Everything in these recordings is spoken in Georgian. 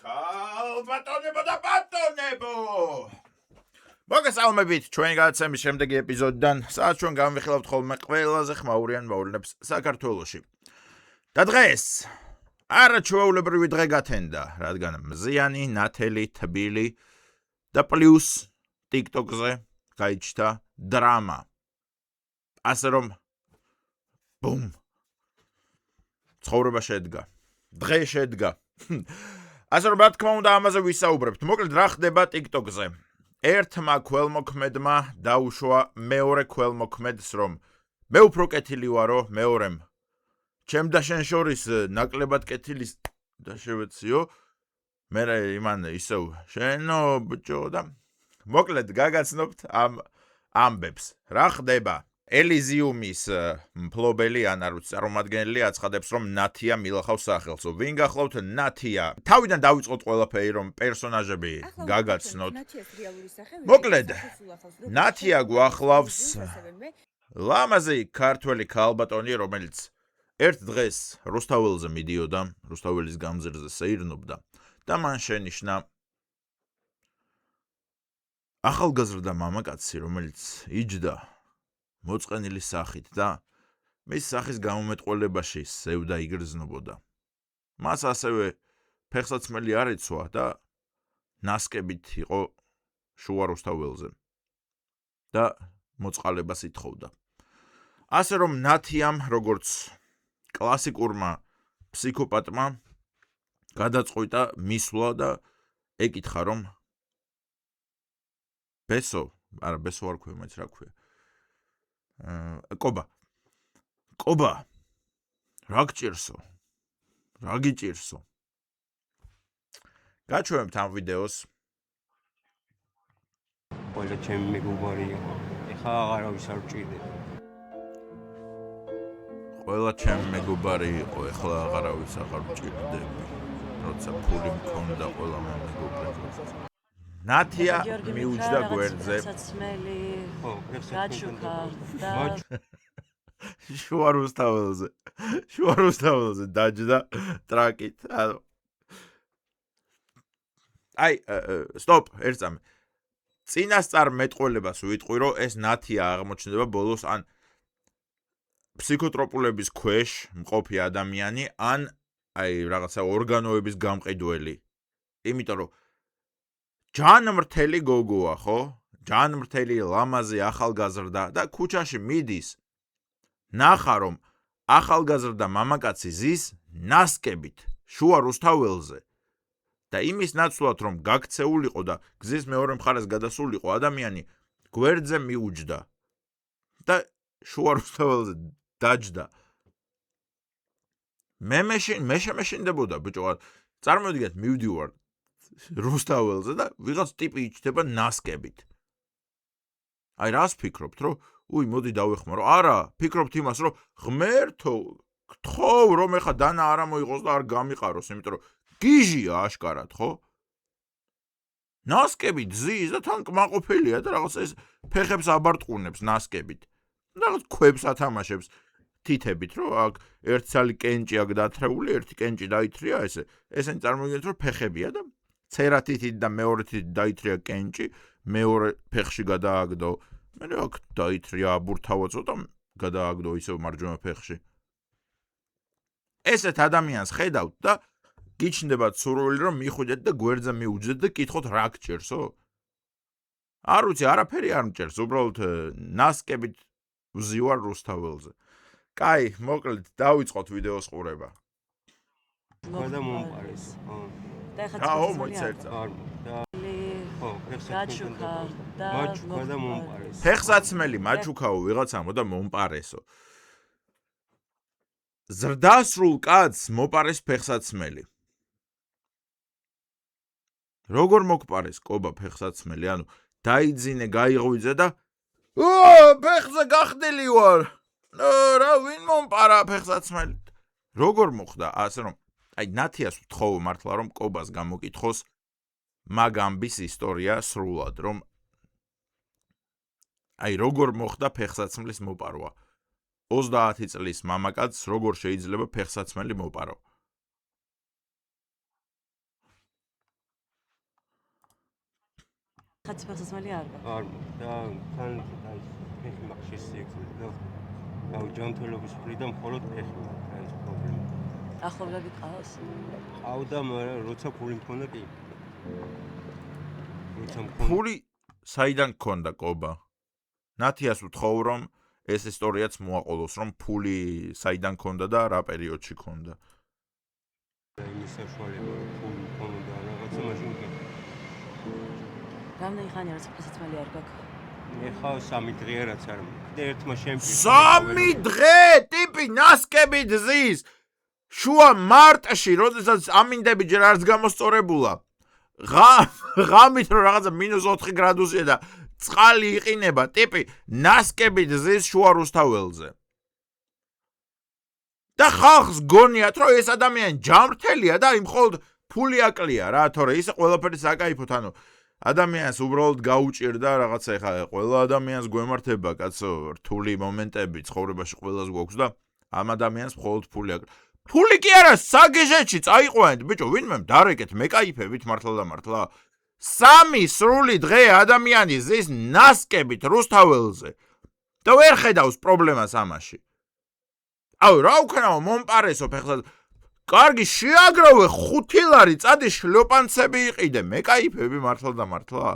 Ალბატონებო და ბატონებო! მოგესალმებით ჩვენი გადაცემის შემდეგი ეპიზოდიდან, სადაც ჩვენ განვიხილავთ ხოლმე ყველაზე ხმაურიან მოვლენებს საქართველოში. და დღეს არაჩვეულებრივი დღე გათენდა, რადგან მზიანი, ნათელი, თბილი და პლუს TikTok-ზე გაიჩნდა დრამა. ასე რომ ბუმ ცხოვრება შედგა. დღე შედგა. ასე რომ რა თქმა უნდა ამაზე ვისაუბრებთ. მოკლედ რა ხდება TikTok-ზე? ერთმა ქველმოქმედმა დაუშვა მეორე ქველმოქმედს, რომ მე უფრო კეთილი ვარო, მეორემ ჩემ და შენ შორის ნაკლებად კეთილის და შევეციო. მე იმან ისევ შენო ბჭო და მოკლედ გაგაცნობთ ამ ამბებს. რა ხდება? ელიზიუმის მფლობელი ან არ ვიცი წარმომადგენელი აცხადებს, რომ ნათია მილახავს სახელს. ვინ გახლავთ ნათია? თავიდან დავიწყოთ ყველაფერი, რომ პერსონაჟები გაგაცნოთ. მოკლედ, ნათია გვახლავს ლამაზი ქართველი ქალბატონი, რომელიც ერთ დღეს რუსთაველზე მიდიოდა, რუსთაველის გამზირზე სეირნობდა და მან შენიშნა ახალგაზრდა მამაკაცი, რომელიც იჯდა მოწყენილი სახით და მის სახის გამომეტყველებაში სევდა იგრძნობოდა. მას ასევე ფეხსაცმელი არ ეცვა და ნასკებით იყო შუა რუსთაველზე და მოწყალებას ითხოვდა. ასე რომ ნათიამ, როგორც კლასიკურმა ფსიქოპატმა, გადაწყვიტა მისვლა და ეკითხა, რომ ბესო არ ქვია, მაინც რა ქვია. კობა, რა გჭირსო? რა გიჭირსო? გაჩვენებთ ამ ვიდეოს. ყველა ჩემი მეგობარი იყო. ეხლა აღარავის არ ვჭირდება. ყველა ჩემი მეგობარი იყო, ეხლა აღარავის აღარ ვჭირდები. როცა ფული მქონდა ყველა მეგობრებს. ნათია მიუჯდა გვერდზე. გაჩუქა და შუა რუსთაველზე დაჯდა ტრაკით. აი, სტოპ, ერთსამე. წინასწარ მეტყველებას ვიტყვი, რომ ეს ნათია აღმოჩნდება ბოლოს ან ფსიქოტროპულების ქვეშ მყოფი ადამიანი, ან აი რაღაცა ორგანოების გამყიდველი. იმიტომ რომ ჯანმრთელი გოგოა, ხო? ჯანმრთელი ლამაზი ახალგაზრდა და ქუჩაში მიდის. ნახა რომ ახალგაზრდა მამაკაცი ზის ნასკებით შუა რუსთაველზე და იმის ნაცვლად რომ გაქცეულიყო და გზის მეორე მხარეს გადასულიყო ადამიანი გვერდზე მიუჯდა და შუა რუსთაველზე დაჯდა. მე შემეშინდებოდა ბჭო. წარმოვიდგინეთ, მივდივარ რუსთაველზე და ვიღაც ტიპი იჯდება ნასკებით. აი რას ფიქრობთ, რომ მოდი დავეხმარო. არა, ფიქრობთ იმას, რომ ღმერთო, გთხოვ, რომ ეხა დანა არ მოიღოს და არ გამიყაროს, იმიტომ რომ გიჟია აშკარად, ხო? ნასკებით ზის და თან კმაყოფილია და რაღაც ეს ფეხებს აბარტყუნებს ნასკებით. რაღაც ქვებს ათამაშებს თითებით, რომ აქ ერთ ცალი კენჭი აქ დათრეული, ერთი კენჭი დაითრია ესე. ესენი წარმოვიდგინეთ, რომ ფეხებია და ცერა თითით და მეორე თითით დაითრია კენჭი, მეორე ფეხში გადააგდო. მე აქ დაითრია აბურთავა ცოტა გადააგდო ისევ მარჯვენა ფეხში. ესეთ ადამიანს ხედავთ და გიჩნდებათ სურვილი, რომ მიხვიდეთ და გვერდზე მიუჯდეთ და კითხოთ რა გჭირსო? არ ვიცი, არაფერი არ მჭერს, უბრალოდ ნასკებით ვზივარ რუსთაველზე. კაი, მოკლედ დავიწყოთ ვიდეოს ყურება. და მომყარეს. და ეხლა მოიწერდა. გაჩუქა და მომყარეს. ფეხსაცმელი მაჩუქაო ვიღაცამო და მომპარესო. ზრდასრულ კაცს მოპარეს ფეხსაცმელი. როგორ მოგპარეს კობა ფეხსაცმელი? ანუ დაიძინე, გაიღვიძე და ფეხზე გახდილი ვარ. რა ვინ მომპარა ფეხსაცმელით? როგორ მოხდა? ასე რომ აი ნათიას ვთხოვ მართლა რომ კობას გამოკითხოს მაგ ამბის ისტორია სრულად, რომ აი როგორ მოხდა ფეხსაცმლის მოპარვა. 30 წლის მამაკაცს როგორ შეიძლება ფეხსაცმელი მოპარო? ხაც ფეხსაცმელი არ გაქვს. არ და თან აი ფეხი მაქვს შესიეკლე და აუ ჯანმრთელობის მხრიდან მხოლოდ ფეხი მაქვს რა ეს პრობლემა. ახლობლები ყავს? ყავდა, მაგრამ როცა ფული მქონდა კი. როცა მქონდა ფული საიდან გქონდა კობა? ნათიას ვთხოვ რომ ეს ისტორიაც მოაყოლოს რომ ფული საიდან გქონდა და რა პერიოდში გქონდა. იმის საშუალება რომ ფული მქონდა რაღაცა მაშინ კი. რამდენი ხანია რაც ფეხსაცმელი არ გაქვს? ეხა 3 დღეა რაც არ და ერთმა შემპირდა. 3 დღე ტიპი ნასკებით ზის. შუა მარტში, როდესაც ამინდები ჯერ არც გამოსწორებულა. ღამით რომ რაღაცა -4 გრადუსია და წყალი იყინება, ტიპი ნასკებით ზის შუა რუსთაველზე. და ხალხს გონიათ რომ ეს ადამიანი ჯამრთელია და იმ მხოლოდ ფული აკლია რა, თორე ისე ყველაფერი საკაიფოთ, ანუ ადამიანს უბრალოდ გაუჭირდა რაღაცა ეხა ყველა ადამიანს გვემართება კაცო რთული მომენტები ცხოვრებაში ყველას გვაქვს და ამ ადამიანს მხოლოდ ფული აკლია. ფული კი არა, საგეჟეთში წაიყვანეთ, ბიჭო, ვინმე დარეკეთ, მეკაიფებით მართლა და მართლა. 3 სრული დღე ადამიანი ზის ნასკებით რუსთაველზე და ვერ ხედავს პრობლემას ამაში. აუ, რა უკანაო მომპარესო ფეხსაცმელი. კარგი შეაგროვე 5 ლარი, წადი შლოპანცები იყიდე, მეკაიფები მართლა და მართლა.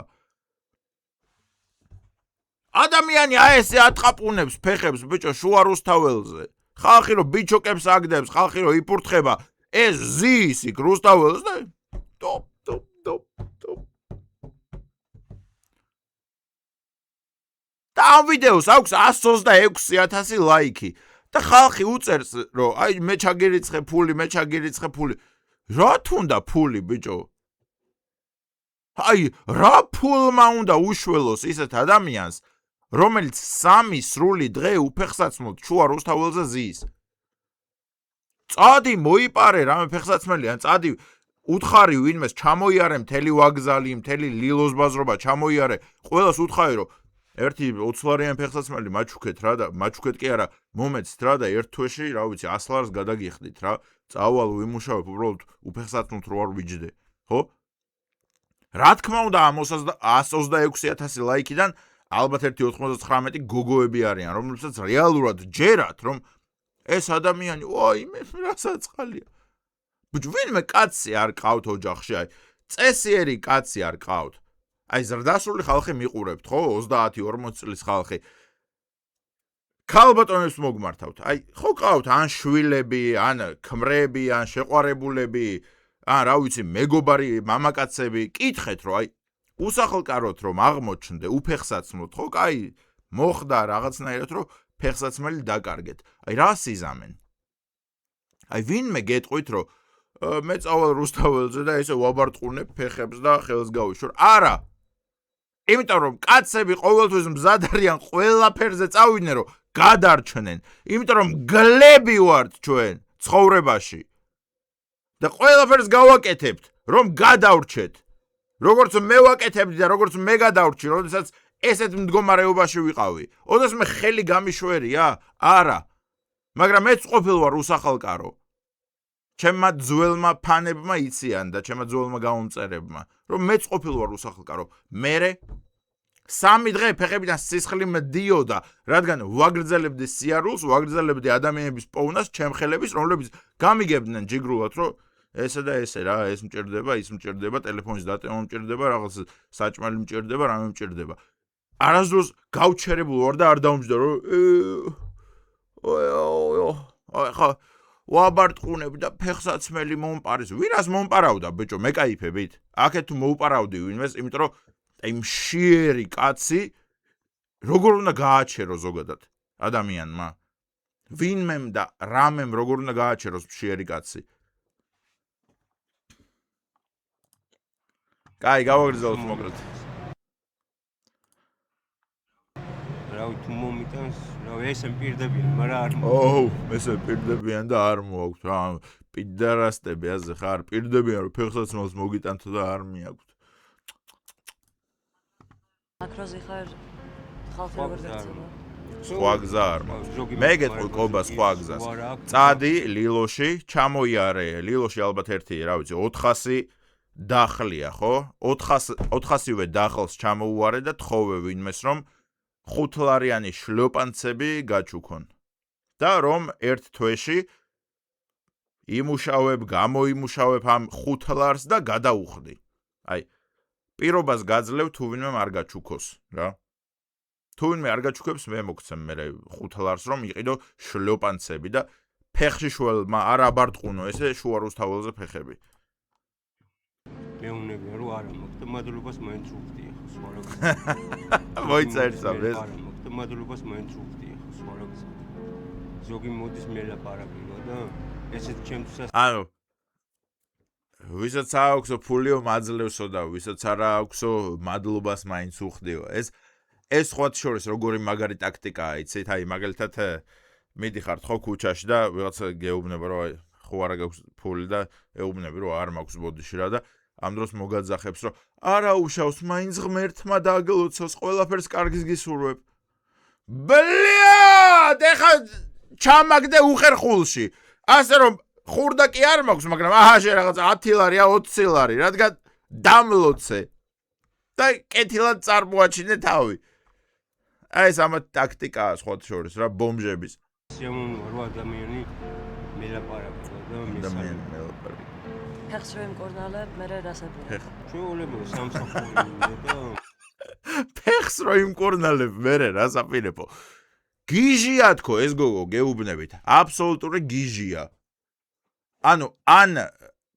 ადამიანი აესე ატყაპუნებს ფეხებს, ბიჭო, შუა რუსთაველზე. ხალხი რო ბიჩოკებს აგდებს, ხალხი რო იფურთხება, ეს ზის იქ რუსთაველს და ტოპ. და ამ ვიდეოს აქვს 126,000 ლაიქი. და ხალხი უწერს, რომ აი მე ჩაგერიცხე ფული. რა თუნდა ფული, ბიჭო? აი, რა ფულმა უნდა უშველოს ისეთ ადამიანს, რომელიც 3 სრული დღე უფეხსაცმლოდ შუა რუსთაველზე ზის. წადი მოიპარე რამე ფეხსაცმელი, ან წადი უთხარი ვინმეს ჩამოიარე მთელი ვაგზალი, მთელი ლილოს ბაზრობა ჩამოიარე, ყველას უთხარი რომ ერთი 20 ლარიანი ფეხსაცმელი მაჩუქეთ რა და მაჩუქეთ კი არა, მომეცით რა და ერთ თვეში, რა ვიცი, 100 ლარს გადაგიხდით რა. წავალ ვიმუშავებ, უბრალოდ უფეხსაცმლოდ რო არ ვიჯდე, ხო? რა თქმა უნდა ამ 126,000 ლაიქიდან ალბათ ერთი 99 გოგოები არიან, რომელსაც რეალურად ჯერათ, რომ ეს ადამიანი, ვაიმე, რასაწყალია. ბიჭო, ვინმე კაცი არ ყავთ ოჯახში, აი, წესიერი კაცი არ ყავთ. აი, ზრდასრული ხალხი მიყურებთ, ხო? 30-40 წლის ხალხი. ქალბატონებს მოგმართავთ. აი, ხო ყავთ ან შვილები, ან ქმრები, ან შეყვარებულები, ან რა ვიცი, მეგობარი, მამაკაცები, კითხეთ, რომ აი უსახლკაროთ რომ აღმოჩნდე უფეხსაცმლოდ, ხო, კაი, მოხდა რაღაცნაირად რომ ფეხსაცმელი დაკარგეთ. აი, რა სიზამენ? აი, ვინმე გეტყვით რომ მე წავალ რუსთაველზე და ესე ვაბარტყუნებ ფეხებს და ხელს გავიშორ. არა. იმიტომ რომ კაცები ყოველთვის მზად არიან ყველაფერზე წავიდნენ რომ გადარჩნენ. იმიტომ რომ გლები ვართ ჩვენ ცხოვრებაში. და ყველაფერს გავაკეთებთ რომ გადავრჩეთ. როგორც მე ვაკეთებდი და როგორც მე გადავრჩი, როდესაც ესეთ მდგომარეობაში ვიყავი. ოდესაც მე ხელი გამიშვერია? არა. მაგრამ მეც ყოფილ ვარ უსახალკარო. ჩემმა ძველმა ფანებმა იციან და ჩემმა ძველმა გამომწერებმა, რომ მეც ყოფილ ვარ უსახალკარო. მერე 3 დღე ფეხებიდან სისხლი მდიოდა, რადგან ვაგრძელებდი სიარულს, ვაგრძელებდი ადამიანების პოვნას, ჩემხელების, რომლებიც გამიგებდნენ ჯიგრულად, რომ ესე და ესე რა, ეს მჭირდება, ის მჭირდება, ტელეფონის დატევა მჭირდება, რაღაც საჭმელი მჭირდება, რამე მჭირდება. არასდროს გავჩერებულ ვარ და არ დავმჯდა, რომ ხა ვაბარტყუნებ და ფეხსაცმელი მომპარეს. ვირას მომპარავდა, ბიჭო, მეკაიფებით? აქეთ თუ მოუპარავდი ვინმეს, იმიტომ რომ აი მშიერი კაცი როგორ უნდა გააჩერო ზოგადად ადამიანმა? ვინმემ და რამემ როგორ უნდა გააჩეროს მშიერი კაცი? კაი, გავაგრძელოთ მოკლედ. რავი, თუ მომიტანს, რავი, ესე მპირდებიან, მაგრამ არ ესე პირდებიან და არ მოაქვთ რა. პიდარასტები აზე ხარ, პირდებიან რომ ფეხსაცმელს მოგიტანთო და არ მიაქვთ. აკროზე ხარ ხალხი როგორ დაწება? სხვა გზა არ მაქვს. მე გეტყვი კობა სხვა გზას. წადი ლილოში, ჩამოიარე, ლილოში ალბათ ერთი, რა ვიცი, 400 დახლია, ხო? 400-ივე დახლს ჩამოუვარე და თხოვე ვინმეს, რომ 5 ლარიანი შლოპანცები გაჩუქონ. და რომ ერთ თვეში იმუშავებ, გამოიმუშავებ ამ 5 ლარს და გადაუხდი. აი, პირობას გაძლევ თუ ვინმე არ გაჩუქოს, რა. თუ ვინმე არ გაჩუქებს, მე მოგცემ მე 5 ლარს რომ იყიდო შლოპანცები და ფეხში შველმა არ აბარტყუნო ესე შუა რუსთაველზე ფეხები. მეუნებია რომ არა მოხდა მადლობას მაინც უხდია ხო სხვა რა. მოიწერსავ ეს. არა მოხდა მადლობას მაინც უხდია ხო სხვა რა. ზოგი მოდის მელაპარაკება და ესეც ჩემთვის ანუ ვისაც აქვს ფულიო მაძლევსო და ვისაც არა აქვსო მადლობას მაინც უხდიო. ეს სხვა შორის როგორი მაგარი ტაქტიკაა, იცით? აი მაგალითად მიდიხართ ხო ქუჩაში და ვიღაცა გეუბნება რომ აი ხო არა გაქვს ფული და ეუბნები რომ არ მაქვს ბოდიში რა და ამ დროს მოგაძახებს რომ არა უშავს მაინც ღმერთმა დაგლოცოს ყველაფერს კარგის გისურვებ. ბლიად ეხა ჩამაგდე უხერხულში. ასე რომ ხურდა კი არ მაქვს, მაგრამ აჰა რაღაცა 10 ლარია, 20 ლარი, რადგან დამლოცე. და კეთილად წარმოაჩინე თავი. აი ეს ამათ ტაქტიკაა სხვა შორის რა ბომჟების. შემოვნო რომ ადამიანი მელაპარაკება და ადამიანი მელაპარაკება. ფეხს რო იმკორნალებ, მე რასები. ჩვეულებრივ სამსახური და ფეხს რო იმკორნალებ, მე რასაპირებო. გიჟია თქო ეს გოგო გეუბნებით. აბსოლუტური გიჟია. ანუ ან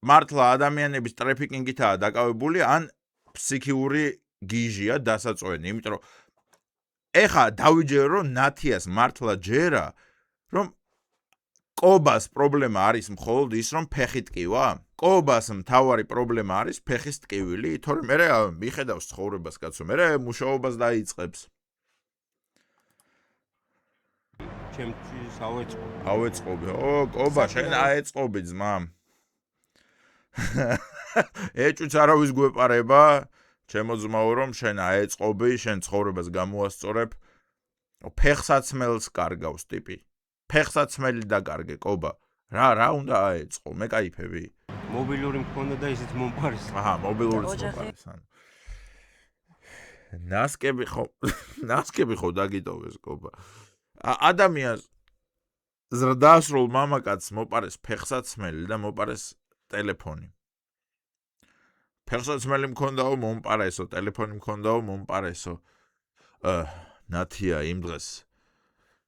მართლა ადამიანების ტრაფიკინგითაა დაკავებული, ან ფსიქიური გიჟია დასაწვენი, იმიტომ რომ ეხა დავიჯერო რომ ნათიას მართლა ჯერა, რომ კობას პრობლემა არის მხოლოდ ის, რომ ფეხი ტკივა? კობას მთავარი პრობლემა არის ფეხის ტკივილი, თორემ მე მიხედავს ცხოვრებას კაცო, მე მუშაობას დაიწყებს. ჩემთვის ავეწყობ. ავეწყობი. ო, კობა, შენ აეწყობი ძმა. ეჭვიც არავის გვეპარება, ჩემო ძმაო რომ შენ აეწყობი, შენ ცხოვრებას გამოასწორებ. ფეხსაცმელს კარგავს ტიპი. ფეხსაცმელი დაკარგე, კობა. რა უნდა აეწყო? მე кайფები. მობილური მქონდა და ისიც მომპარის. აჰა, მობილურიც მომპარის. ნასკები ხო დაგიტოვეს, კობა. ადამიანს ზრდასრულ მამაკაცს მოპარეს ფეხსაცმელი და მოპარეს ტელეფონი. ფეხსაცმელი მქონდაო მომპარესო, ტელეფონი მქონდაო მომპარესო. ნათია იმ დღეს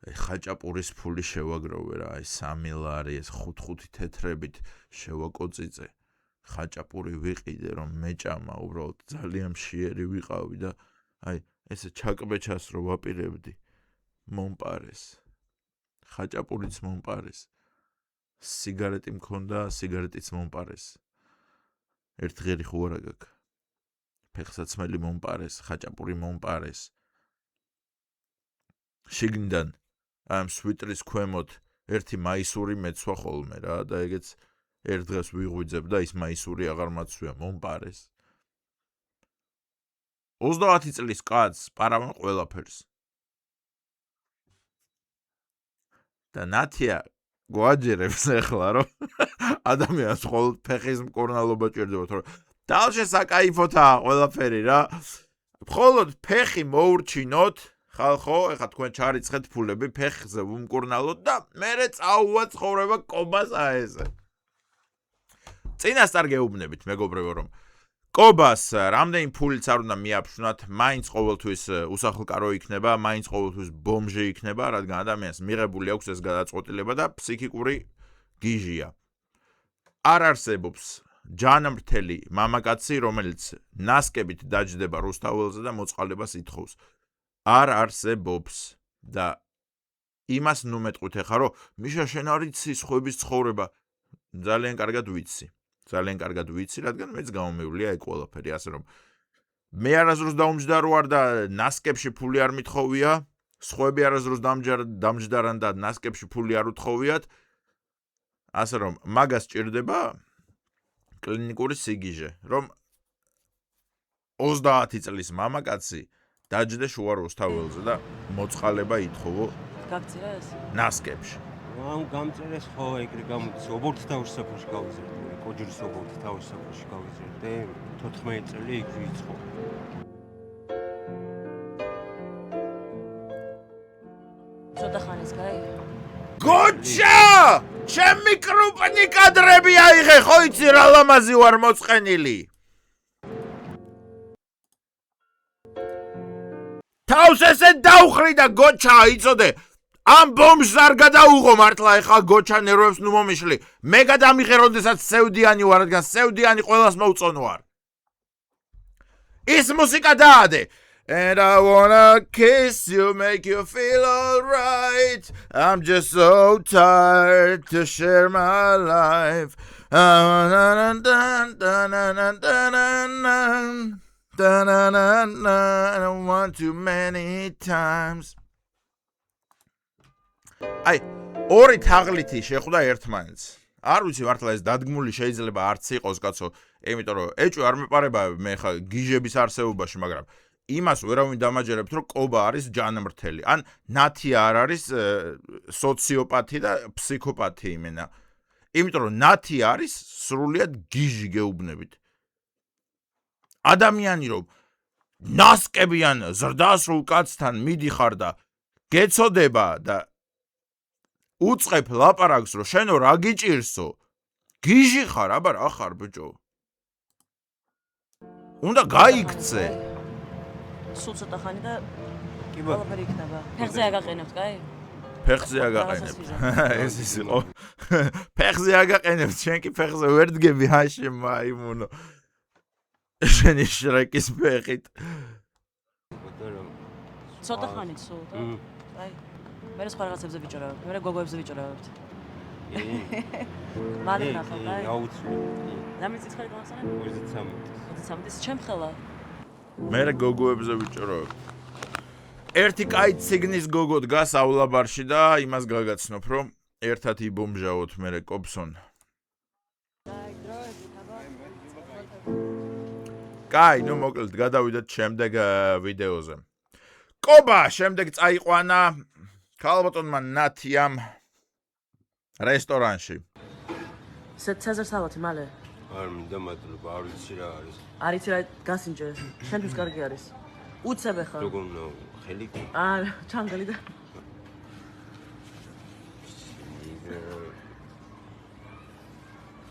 ხაჭაპურის ფული შევაგროვე რა, აი 3 ლარი ეს 5 თეთრებით შევაკოწიწე. ხაჭაპური ვიყიდე რომ მეჭამა, უბრალოდ ძალიან მშიერი ვიყავი და აი ესე ჩაკბეჩას რო ვაპირებდი. მომპარეს. ხაჭაპურიც მომპარეს. სიგარეტი მქონდა, სიგარეტიც მომპარეს. ერთ ღერი ხო არა გაქვს. ფეხსაცმელი მომპარეს, ხაჭაპური მომპარეს. შიგნიდან ამ სვიტრის ქვემოთ ერთი მაისური მეცვა ხოლმე რა და ეგეც ერთ დღეს ვიღვიძებ და ის მაისური აღარ მაცვია, მომპარეს. 30 წლის კაცს პარავენ ყველაფერს. და ნათია გვაჯერებს ახლა რომ ადამიანს მხოლოდ ფეხის მკორნალობა ჭირდება, თორემ დალშე საკაიფოთაა ყველაფერი რა. მხოლოდ ფეხი მოურჩინოთ, ხალხო, ეხლა თქვენ ჩარიცხეთ ფულები, ფეხზე ვუმკურნალოთ და მერე წაუვა ცხოვრება კობას აეზე. წინასწარ გეუბნებით, მეგობრებო, რომ კობას რამდენი ფულიც არ უნდა მიაფშვნათ, მაინც ყოველთვის უსახლკარო იქნება, მაინც ყოველთვის ბომჟი იქნება, რადგან ადამიანს მიღებული აქვს ეს გადაწყვეტილება და ფსიქიკური გიჟია. არ არსებობს ჯანმრთელი მამაკაცი, რომელიც ნასკებით დაჯდება რუსთაველზე და მოწყალებას ითხოვს. არ არსებობს და იმას ნუ მეტყვით ახლა რომ მიშა შენ არ იცი სხვების ცხოვრება. ძალიან კარგად ვიცი. ძალიან კარგად ვიცი, რადგან მეც გამომევლია ეგ ყველაფერი, ასე რომ მე არასდროს დაუმჯდარო ვარ და ნასკებში ფული არ მithოვია, სხვები არასდროს დამჯდარან და ნასკებში ფული არ უთხოვიათ, ასე რომ მაგას ჭირდება კლინიკური სიგიჟე, რომ 30 წლის მამაკაცი დაჯდე შუა რუსთაველზე და მოწყალება ითხოვო გაგწირა ეს? ნასკებში. ამ გამწერეს ხო ეგრე გამოდის, ობორტს და უშსაფრში გავუზრდით. კოჯრის ობოლთ თავის საფოში გავიზრდე 14 წელი იქ ვიწყო. ცოტა ხანის გაი? გოჩა! ჩემი კრუპნი კადრები აიღე, ხო იცი რა ლამაზი ვარ მოწყენილი. თავს ესე დაუხრი და გოჩა იცოდე. ამ ბომბს არ გადაუღო მართლა ეხლა გოჩა ნერვებს ნუ მომიშლი. მე გადამიღე როდესაც სევდიანი ვარ, რადგან სევდიანი ყველას მოუწონო ვარ. ის მუსიკა დაადე. And I wanna kiss you, make you feel alright. I'm just so tired to share my life. I don't want too many times. აი, ორი თაღლითი შეხვდა ერთმანეთს. არ ვიცი მართლა ეს დადგმული შეიძლება არც იყოს კაცო, იმიტომ რომ ეჭვი არ მეპარება მე ხა გიჟების არსებობაში, მაგრამ იმას ვერავინ დამაჯერებთ, რომ კობა არის ჯანმრთელი. ან ნათი არ არის სოციოპათი და ფსიქოპათი იმენა. იმიტომ რომ ნათი არის სრულიად გიჟი გეუბნებით. ადამიანი რომ ნასკებიან ზრდასრულ კაცთან მიდიხარ და გეცოდება და უწყებ ლაპარაკს რომ შენო რა გიჭირსო? გიჟი ხარ, აბა რა ხარ ბიჭო? უნდა გაიქცე. სულ ცოტა ხანი და კი ბატონო. ყველაფერი იქნება. ფეხზე აგაყენებთ, კაი? ფეხზე აგაყენებთ. ეს ის იყო. ფეხზე აგაყენებთ, შენ კი ფეხზე ვერ დგები ჰაშემ მაიმუნო. შენი შრეკის ფეხით. ბატონო. ცოტა ხანი სულ და აი მე სხვა რაღაცებზე ვიჭერავებ, მე გოგოებზე ვიჭერავებთ. მალე ნახავ, კაი? აუცილებლად. რამე წიცხარი გავახსენე? 33. ჩემ ხელა. მე გოგოებზე ვიჭერავებ. ერთი კაი ციგნის გოგო დგას აულაბარში და იმას გაგაცნობ, რომ ერთად იბომჟავოთ მე კობსონ. კაი, ნუ მოკლედ გადავიდეთ შემდეგ ვიდეოზე. კობა შემდეგ წაიყვანა ქალბატონმა ნათიამ რესტორანში. ცეზარ სალათი მალე. არ მინდა მადლობა, არ ვიცი რა არის. არ იცი რა გასინჯე. შენთვის კარგი არის. უცებ ხარ. როგორ ნო ხელი? არა, ჩანგალი და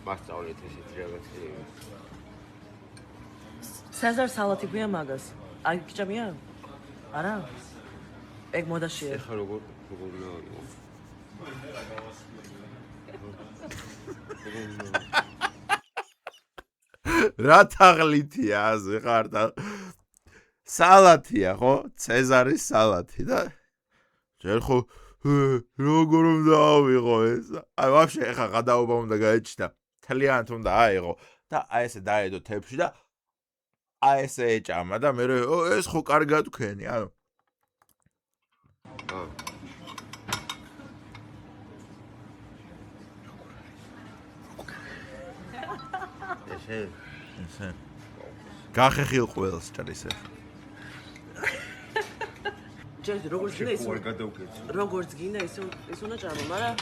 მასწავლეთ ესეთი რაღაცები. ცეზარ სალათი გვია მაგას. აი გიჭამია? არა? ეგ მოდაშია. ეხა როგორ ნო რა თაღლითია აზე ხარ და სალათია ხო? ცეზარის სალათი და ჯერ ხო როგორ უნდა ავიღო ეს? აი ვაფშე ეხა გადაობა უნდა გაეჭდა. თლიანად უნდა აიღო და აი ესე დაედო თებში და აი ესე ეჭამა და მე ეს ხო კარგად თქვენი, ანუ ესე გახეხილ ყველს ჭრის ეხა. ჯერ როგორც გინდა ის უარ გადავკეთე. როგორც გინდა ის უნდა ჭამო, მაგრამ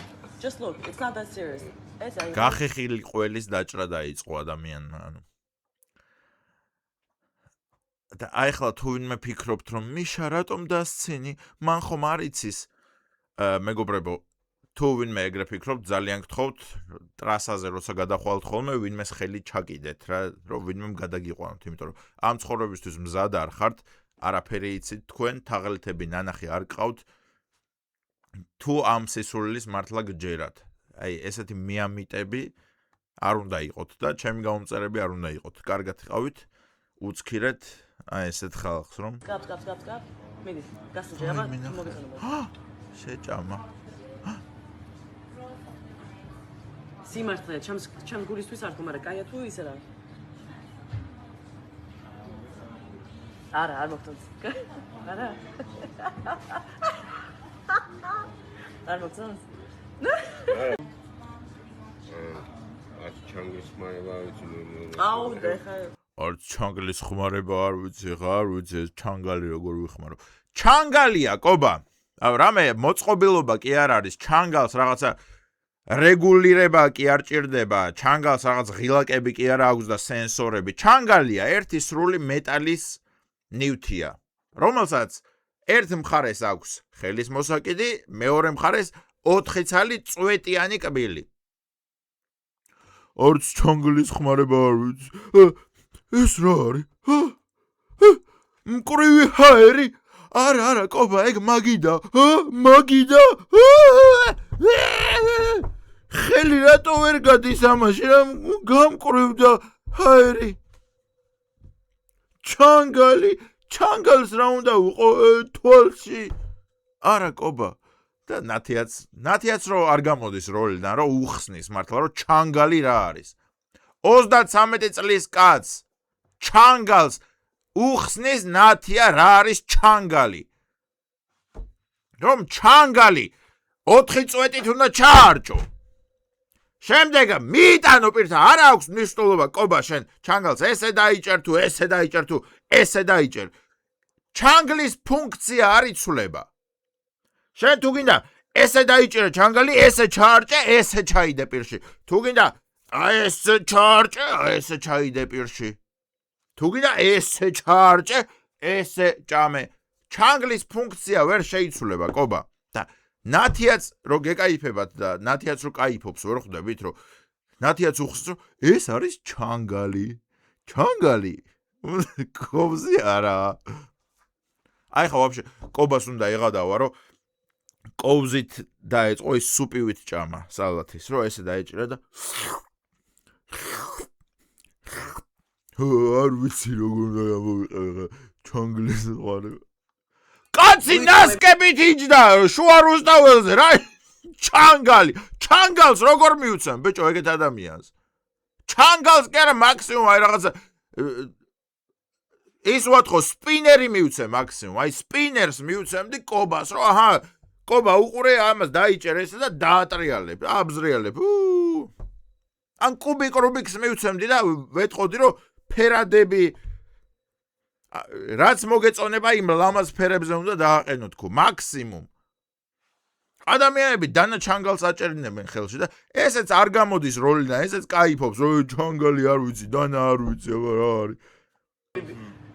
just look, it's not that serious. ეს აი გახეხილი ყველის დაჭრა დაიწყო ადამიანმა, ანუ და აი ხლა თუ ვინმე ფიქრობთ რომ მიშა რატომ დასცინი, მან ხომ არ იცის მეგობრებო, თუ ვინმე ეგრე ფიქრობთ, ძალიან გთხოვთ ტრასაზე როცა გადახვალთ ხოლმე, ვინმეს ხელი ჩაკიდეთ რა, რომ ვინმემ გადაგიყვანოთ, იმიტომ რომ ამ ცხოვრებისთვის მზად არ ხართ, არაფერი იცით თქვენ, თაღლითები ნანახი არ გყავთ, თუ ამ სისულლის მართლა გჯერათ. აი ესეთი მიამიტები არ უნდა იყოთ და ჩემი გამომწერები არ უნდა იყოთ. კარგად იყავით, უცქირეთ აი ესეთ ხალხს რომ კაპ. მიდი, გასაჯე, აბა მოგეცანო. შეჭამა. სიმართლე, ჩემ გულისთვის არ ხო, მაგრამ კაია თუ ისე რა. არა, არ მოგწონს. არა. არ მოგწონს. არ ჩანგის მაება ვიცი ნუ. აუ, დახა. არც ჩანგლის ხმარება არ ვიცი, არ ვიცი ეს ჩანგალი როგორ ვიხმარო. ჩანგალია, კობა. რამე მოწყობილობა კი არ არის ჩანგალს რაღაცა რეგულირება კი არ ჭირდება, ჩანგალს რაღაც ღილაკები კი არ აქვს და სენსორები. ჩანგალია ერთი სრული მეტალის ნივთია, რომელსაც ერთ მხარეს აქვს ხელის მოსაკიდი, მეორე მხარეს 4 ცალი წვეტიანი კბილი. არც ჩანგლის ხმარება არ ვიცი. ეს რა არის? მკვრივი ჰაერი? არა, კობა, ეგ მაგიდა. მაგიდა? ხელი რატო ვერ გადის ამაში, რა გამკრივდა ჰაერი? ჩანგალს რა უნდა ვიყო თვალში? არა, კობა. და ნათიაც რო არ გამოდის როლიდან, რო უხსნის მართლა, რო ჩანგალი რა არის. 33 წლის კაცს ჩანგალს უხსნის ნათია რა არის ჩანგალი. რომ ჩანგალი 4 წვეტით უნდა ჩაარჭო. შემდეგ მიიტანო პირთა, არ აქვს მნიშვნელობა, კობა, შენ ჩანგალს ესე დაიჭერ თუ ესე დაიჭერ თუ ესე დაიჭერ. ჩანგლის ფუნქცია არ იცვლება. შენ თუ გინდა ესე დაიჭერე ჩანგალი, ესე ჩაარჭე, ესე ჩაიდე პირში. თუ გინდა ესე ჩაარჭე, ესე ჩაიდე პირში. თუ გინდა ესე ჩაარჭე, ესე ჭამე. ჩანგლის ფუნქცია ვერ შეიცვლება, კობა. და ნათიაც რო გეკაიფებათ და ნათიაც რო კაიფობს, ვერ ხვდებით, რომ ნათიაც უხსნის, რომ ეს არის ჩანგალი. ჩანგალი. კობზი არა. აი ხო ვაფშე კობას უნდა ეღადავა, რომ კოვზით დაეწყო ის სუპივით ჭამა სალათის, რომ ესე დაეჭირა და არ ვიცი როგორ უნდა გამოვიყენო ჩანგლის ყარება. კაცი ნასკებით იჯდა შუა რუსთაველზე რა ჩანგალს როგორ მიუცემ ბიჭო ეგეთ ადამიანს. ჩანგალს კი არა მაქსიმუმ აი რაღაცა ის ვატყო სპინერი მიუცე მაქსიმუმ, აი სპინერს მიუცემდი კობას, რომ აჰა კობა უყურე ამას დაიჭერ ესე და დაატრიალებ, აბზრიალებ. ან კუბიკ რუბიქს მიუცემდი და ვეტყოდი, რომ ფერადები რაც მოგეწონება იმ ლამაზ ფერებზე უნდა დააყენო თქო, მაქსიმუმ. ადამიანები დანა ჩანგალს აჭერინებენ ხელში და ესეც არ გამოდის როლიდან, ესეც კაიფობს, რომ ჩანგალი არ ვიცი, დანა არ ვიცი, აბა რა არის.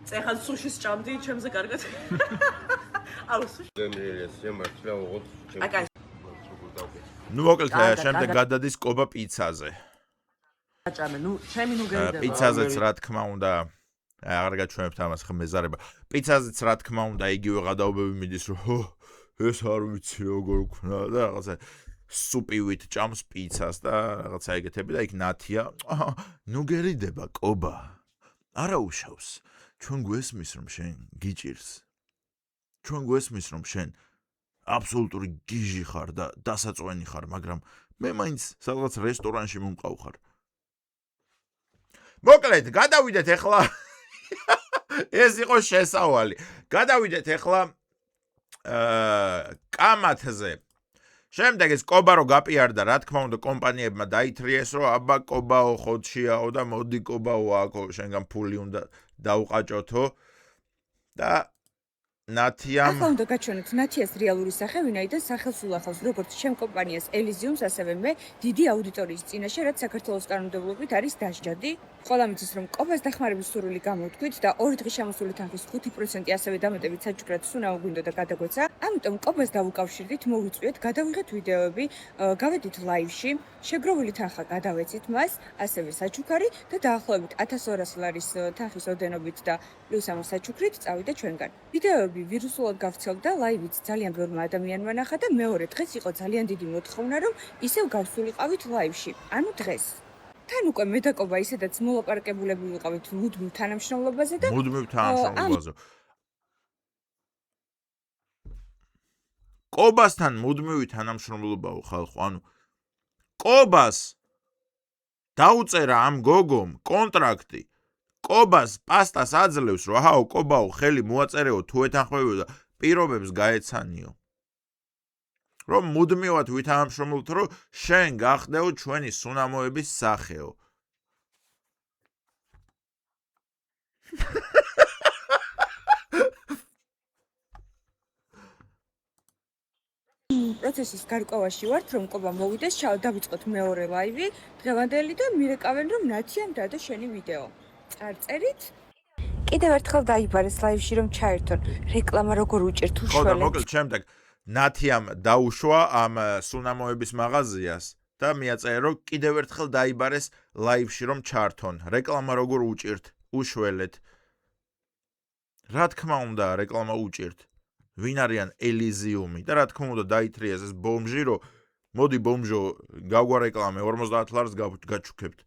წეხად სუშის ჭამდი ჩემზე კარგად. აუ სუში. ნუ მოკლედ შემდეგ გადადის კობა პიცაზე. აჭამე, ნუ ჩემი ნუ გერდება. პიცაზეც რა თქმა უნდა აღარ გაჩვენებთ ამას ხმეზარება. პიცაზეც რა თქმა უნდა იგივე გადაობები მიდის, რომ ეს არ ვიცი როგორ ვქნა და რაღაცა სუპივით ჭამს პიცას და რაღაცა ეგეთები და იქ ნათია. ნუ გერიდება კობა. არა უშავს. ჩვენ გვესმის რომ შენ გიჭირს. ჩვენ გვესმის რომ შენ აბსოლუტური გიჟი ხარ და დასაწვენი ხარ, მაგრამ მე მაინც სადღაც რესტორანში მომყავ ხარ. მოკლედ, გადავიდეთ ახლა ეს იყო შესავალი. გადავიდეთ ახლა კამათზე. შემდეგ ეს კობა რო გაპიარდა, რა თქმა უნდა, კომპანიებმა დაითრიეს, რომ აბა კობაო ხოჩიაო და მოდი კობაო აქო შენგან ფული უნდა დაუყაჭოთო და ნათიამ ახლა უნდა გაჩვენოთ ნათიას რეალური სახე, ვინაიდან სახელს ულახავს როგორც ჩემ კომპანიას ელიზიუმს, ასევე მე დიდი აუდიტორიის წინაშე, რაც საქართველოს კანონმდებლობით არის დასჯადი. ყველა მიცის რომ კობას დახმარების სურვილი გამოვთქვით და 2 დღის შემოსული თანხის 5% ასევე დამატებით საჩუქრად სუნაო გვინდა და გადაგვეცა. ამიტომ კობას დავუკავშირდით, მოვიწვიეთ, გადავიღეთ ვიდეოები, გავედით ლაივში, შეგროვილი თანხა გადავეცით მას, ასევე საჩუქარი და დაახლოებით 1200 ლარის თანხის ოდენობით და პლუს ამ საჩუქრით წავიდა ჩვენგან. ვიდეოები ვირუსულად გავრცელდა, ლაივიც ძალიან ბევრმა ადამიანმა ნახა და მეორე დღეს იყო ძალიან დიდი მოთხოვნა, რომ ისევ გავსულიყავით ლაივში. ანუ დღეს. თან უკვე მე და კობა ისედაც მოლაპარაკებულები ვიყავით მუდმივ თანამშრომლობაზე და მუდმივ თანამშრომლობაზე. კობასთან მუდმივი თანამშრომლობაო ხალხო, ანუ კობას დაუწერა ამ გოგომ კონტრაქტი. კობას პასტას აძლევს, რომ აჰაო კობაო ხელი მოაწერეო თუ ეთანხმებიო და პირობებს გაეცანიო. რომ მუდმივად ვითანამშრომლოთ, რომ შენ გახდეო ჩვენი სუნამოების სახეო. პროცესის გარკვევაში ვართ, რომ ყობა მოვიდეს, დავიწყოთ მეორე ლაივი დღევანდელი და მირეკავენ, რომ ნათიამ დადო შენი ვიდეო. წარწერით? კიდევ ერთხელ დაიბარეს ლაივში, რომ ჩაერთონ. რეკლამა როგორ უჭირთ ხო და უშუალოდ. მოკლედ შემდეგ ნათიამ დაუშვა ამ სუნამოების მაღაზიას და მიაწერა რომ კიდევ ერთხელ დაიბარეს ლაივში რომ ჩართონ. რეკლამა როგორ უჭირთ უშველეთ. რა თქმა უნდა რეკლამა უჭირთ. ვინ არიან ელიზიუმი და რა თქმა უნდა დაითრიეს ეს ბომჟი რომ მოდი ბომჟო გავგვარეკლამე 50 ლარს გაჩუქებთ.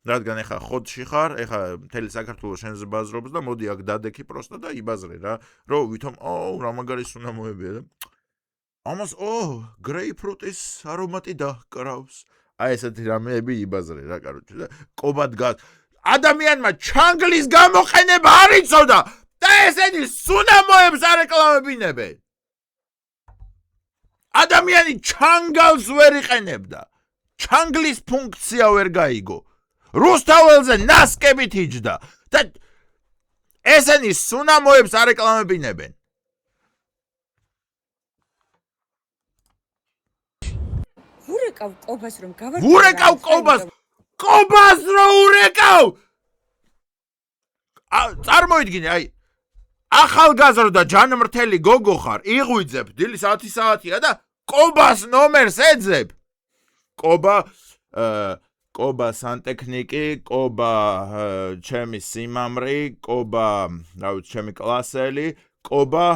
რადგან ეხა ხოდში ხარ, ეხა მთელი საქართველოს შენზე ბაზრობს და მოდი აქ დადექი პროსტა და იბაზრე რა, რომ ვითომ რა მაგარი სუნამოებია და ამას გრეიპფრუტის არომატი დაჰკრავს. აი ესეთი რამეები იბაზრე რა კაროჩე და ყობა დგას. ადამიანმა ჩანგლის გამოყენება არ იცოდა და ესენი სუნამოებს არეკლამებინებენ. ადამიანი ჩანგალს ვერ იყენებდა. ჩანგლის ფუნქცია ვერ გაიგო. რუსთაველზე ნასკებით იჯდა და ესენი სუნამოებს არეკლამებინებენ. ვურეკავ ყობას რომ გავარკვევ. ვურეკავ ყობას რო ურეკავ. წარმოიდგინე, აი ახალგაზრდა ჯანმრთელი გოგო ხარ, იღვიძებ, დილის 10 საათია და ყობას ნომერს ეძებ. ყობა სანტექნიკი, ყობა ჩემი სიმამრი, ყობა, რა ვიცი, ჩემი კლასელი, ყობა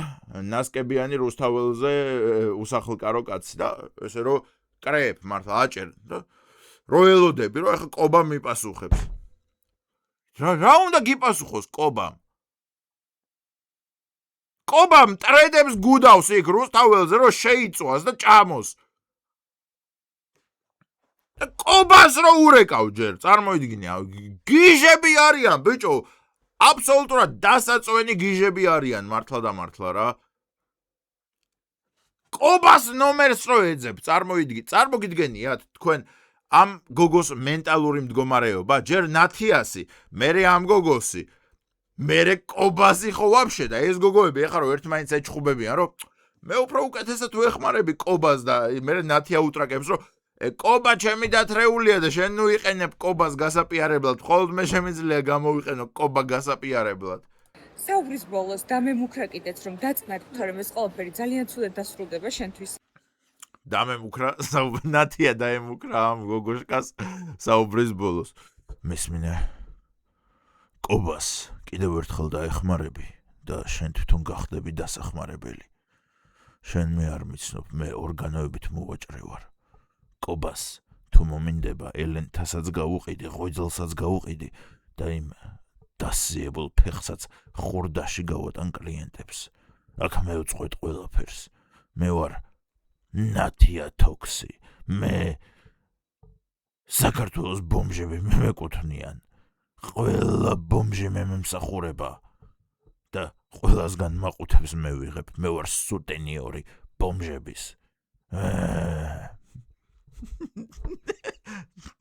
ნასკებიანი რუსთაველზე უსახლკარო კაცი და ესე რომ კრეფ მართლა აჭერ და რო ელოდები, რომ ახლა ყობა მიპასუხებს. რა უნდა გიპასუხოს ყობამ? ყობამ ტრედებს გუდავს იქ რუსთაველზე რომ შეიწვას და ჭამოს. და ყობას რო ურეკავ ჯერ, წარმოიდგინე, გიჟები არიან, ბიჭო, აბსოლუტურად დასაწვენი გიჟები არიან მართლა და მართლა რა. ყობას ნომერს რო ეძებ, წარმოგიდგენიათ თქვენ ამ გოგოს მენტალური მდგომარეობა, ჯერ ნათიასი, მერე ამ გოგოსი, მერე ყობასი ხო ვაფშე და ეს გოგოები ეხლა რომ ერთმანეთს ეჩხუბებიან, რომ მე უფრო უკეთესად ვეხმარები ყობას და მერე ნათია უტრაკებს, რომ ყობა ჩემი დათრეულია და შენ ნუ იყენებ ყობას გასაპირებლად, მხოლოდ მე შემიძლია გამოვიყენო ყობა გასაპირებლად. საუბრის ბოლოს დამემუქრა კიდეც რომ დაწნათ, თორემ ეს ყველაფერი ძალიან ცუდად დასრულდება შენთვის. დამემუქრა, ნათია დაემუქრა ამ გოგოშკას საუბრის ბოლოს. მესმინე ყობას კიდევ ერთხელ დაეხმარები და შენ თვითონ გახდები დასახმარებელი. შენ მე არ მიცნობ, მე ორგანოებით მოვაჭრე ვარ. ყობას თუ მომინდება ელენთასაც გავუყიდი, ღვიძლსაც გავუყიდი და იმ დასიებულ ფეხსაც ხურდაში გავატან კლიენტებს. აქ მე ვწყვეტ ყველაფერს. მე ვარ ნათია თოქსი. მე საქართველოს ბომჟები მეკუთვნიან. ყველა ბომჟი მე მემსახურება და ყველასგან მაყუთებს მე ვიღებ. მე ვარ სუტენიორი ბომჟების.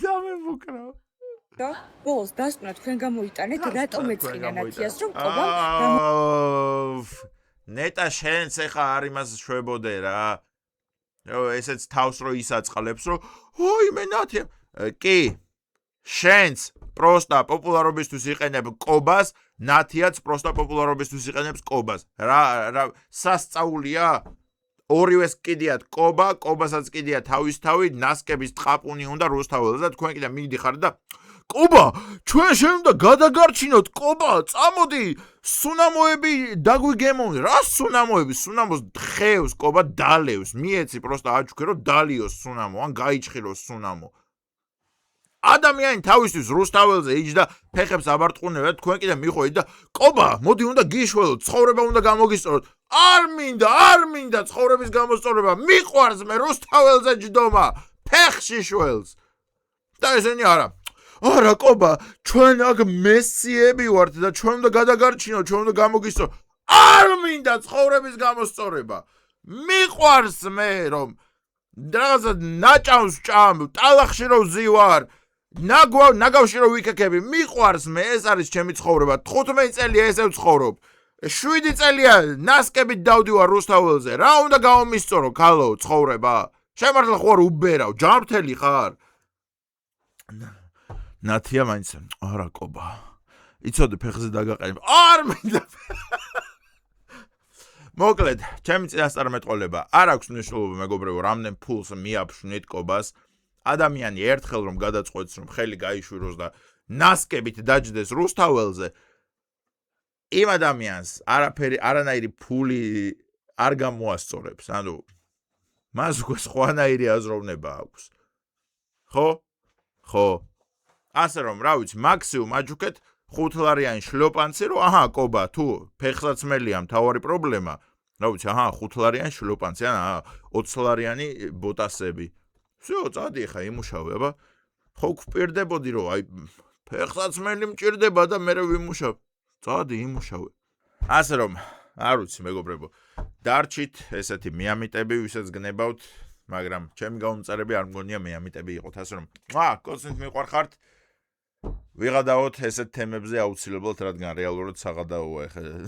დამემუქრა. და ბოლოს დასკვნა თქვენ გამოიტანეთ, რატომ ეწყინა ნათიას რომ ყობა ნეტა შენც ეხა არ იმას შვებოდე რა. ესეც თავს რო ისაწყალებს, რომ მე ნათია. კი, შენც პროსტა პოპულარობისთვის იყენებ ყობას, ნათიაც პროსტა პოპულარობისთვის იყენებს ყობას. რა სასწაულია? ორივეს კიდიათ ყობა, ყობასაც კიდია თავის თავი, ნასკების ტყაპუნი უნდა რუსთაველზე და თქვენ კიდე მიდიხართ და ყობა, ჩვენ შენ უნდა გადაგარჩინოთ ყობა, წამოდი, სუნამოები დაგვიგემოვნე. რა სუნამოები? სუნამოს ხევს ყობა დალევს. მიეცი პროსტა აჩუქე რომ დალიოს სუნამო, ან გაიჭხიროს სუნამო. ადამიანი თავისთვის რუსთაველზე იჯდა, ფეხებს აბარტყუნებდა, თქვენ კიდე მიხვედით და ყობა, მოდი უნდა გიშველოთ, ცხოვრება უნდა გამოგისწოროთ. არ მინდა ცხოვრების გამოსწორება. მიყვარს მე რუსთაველზე ჯდომა, ფეხში შველს. და ესენი არა. არა ყობა, ჩვენ აქ მესიები ვართ და ჩვენ უნდა გადაგარჩინოთ, ჩვენ უნდა გამოგისწოროთ. არ მინდა ცხოვრების გამოსწორება. მიყვარს მე რომ რაღაცა ნაჭამს ჭამ, ტალახში რო ვზივარ. ნაგავში რო ვიქექები, მიყვარს მე, ეს არის ჩემი ცხოვრება. 15 წელია ესე ვცხოვრობ. 7 წელია ნასკებით დავდივარ რუსთაველზე. რა უნდა გამომისწორო ქალო ცხოვრება? შემართლა ხო არ უბერავ, ჯანმრთელი ხარ? ნათია მაინც არა კობა. იცოდე ფეხზე დაგაყენებ. არ მინდა. მოკლედ, ჩემი წინასწარმეტყველება არ აქვს მნიშვნელობა მეგობრებო, რამდენ ფულს მიაფშვნით კობას. ადამიანი ერთხელ რომ გადაწყვეტს რომ ხელი გაიშვიროს და ნასკებით დაჯდეს რუსთაველზე, იმ ადამიანს არანაირი ფული არ გამოასწორებს. ანუ მას უკვე სხვანაირი აზროვნება აქვს. ხო? ასე რომ, რა ვიცი, მაქსიმუმ აჯუქეთ 5 ლარიანი შლოპანცი, რომ აჰა, კობა, თუ ფეხსაცმელია მთავარი პრობლემა, რა ვიცი, აჰა, 5 ლარიანი შლოპანცი, ან 20 ლარიანი ბოტასები. всё, წადი ხა იმუშავე, აბა. ხო გვპირდებოდი, რომ აი ფეხსაცმელი მჭირდება და მე ვიმუშავ. წადი იმუშავე. ასე რომ, არ ვიცი, მეგობრებო, დარჩით ესეთი მიამიტები, ვისაც გნებავთ, მაგრამ ჩემი გამომწერები არ მგონია მიამიტები იყოთ, ასე რომ, კოცნით მიყვარხართ. ვიღადაოთ ესეთ თემებზე აუცილებლად, რადგან რეალურად საღადაოა ეხლა.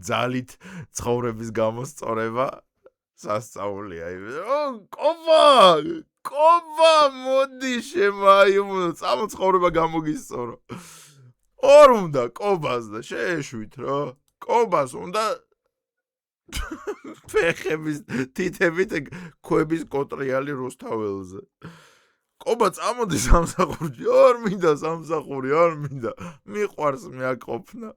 ძალით ცხოვრების გამოსწორება სასწაულია. კობა, მოდი შემაიუმო, წამოცხოვრება გამოგისწორო. ორ უნდა კობას და შეეშვით რა. კობას უნდა ფეხების თითებით ქვების კოტრიალი რუსთაველზე. კობა წამოდი სამსახურში, არ მინდა სამსახური, არ მინდა. მიყვარს მე აქ ყოფნა.